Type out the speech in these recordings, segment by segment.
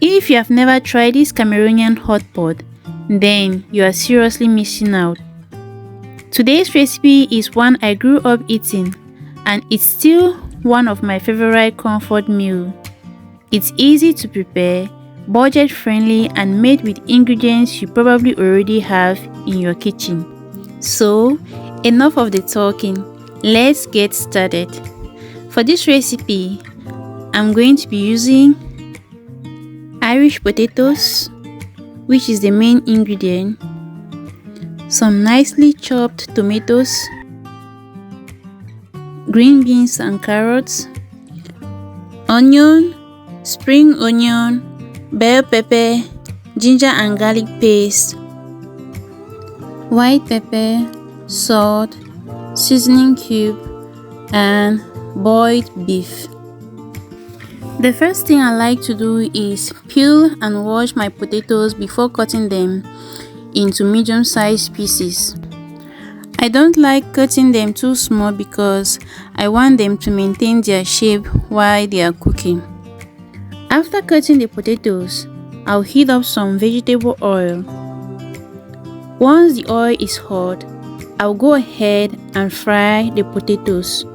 If you have never tried this Cameroonian hotpot, then you are seriously missing out. Today's recipe is one I grew up eating, and it's still one of my favorite comfort meals. It's easy to prepare, budget friendly, and made with ingredients you probably already have in your kitchen. So, enough of the talking, let's get started. For this recipe, I'm going to be using Irish potatoes, which is the main ingredient, some nicely chopped tomatoes, green beans and carrots, onion, spring onion, bell pepper, ginger and garlic paste, white pepper, salt, seasoning cube, and boiled beef. The first thing I like to do is peel and wash my potatoes before cutting them into medium-sized pieces. I don't like cutting them too small because I want them to maintain their shape while they are cooking. After cutting the potatoes, I'll heat up some vegetable oil. Once the oil is hot, I'll go ahead and fry the potatoes.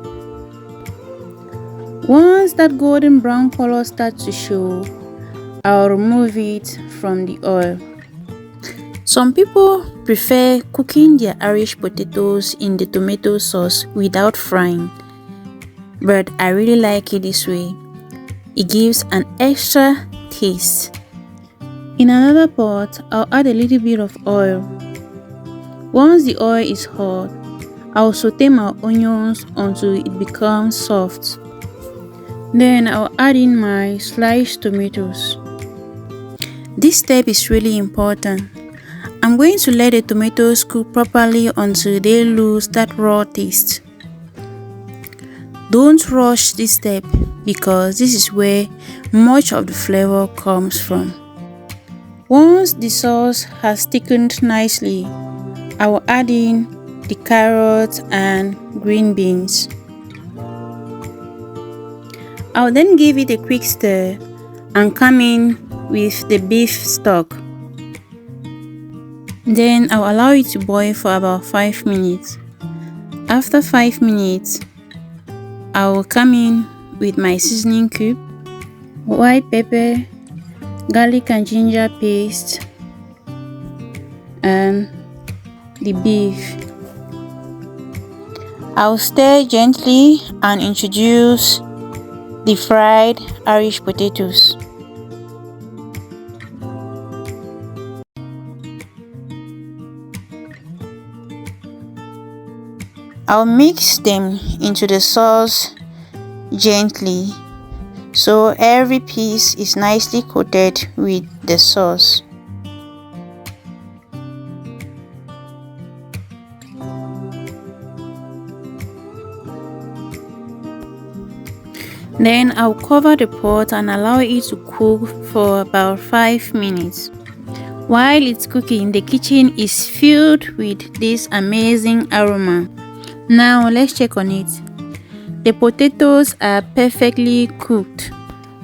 Once that golden brown color starts to show, I'll remove it from the oil. Some people prefer cooking their Irish potatoes in the tomato sauce without frying, but I really like it this way. It gives an extra taste. In another pot, I'll add a little bit of oil. Once the oil is hot, I'll saute my onions until it becomes soft. Then I'll add in my sliced tomatoes. This step is really important. I'm going to let the tomatoes cook properly until they lose that raw taste. Don't rush this step because this is where much of the flavor comes from. Once the sauce has thickened nicely, I will add in the carrots and green beans. I'll then give it a quick stir and come in with the beef stock. Then I'll allow it to boil for about 5 minutes. After 5 minutes, I will come in with my seasoning cube, white pepper, garlic and ginger paste, and the beef. I'll stir gently and introduce the fried Irish potatoes. I'll mix them into the sauce gently so every piece is nicely coated with the sauce. Then I'll cover the pot and allow it to cook for about 5 minutes. While it's cooking, the kitchen is filled with this amazing aroma. Now let's check on it. The potatoes are perfectly cooked.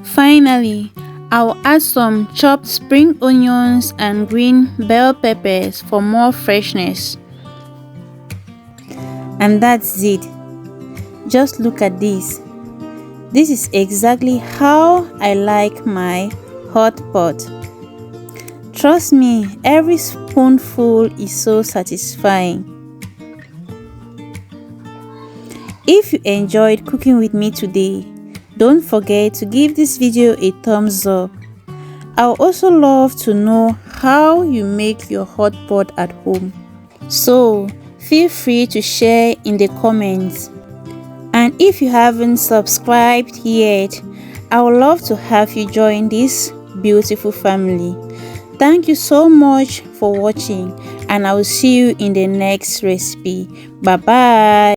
Finally, I'll add some chopped spring onions and green bell peppers for more freshness. And that's it. Just look at this. This is exactly how I like my hot pot. Trust me, every spoonful is so satisfying. If you enjoyed cooking with me today, don't forget to give this video a thumbs up. I would also love to know how you make your hot pot at home. So feel free to share in the comments. And if you haven't subscribed yet, I would love to have you join this beautiful family. Thank you so much for watching, and I will see you in the next recipe. Bye bye.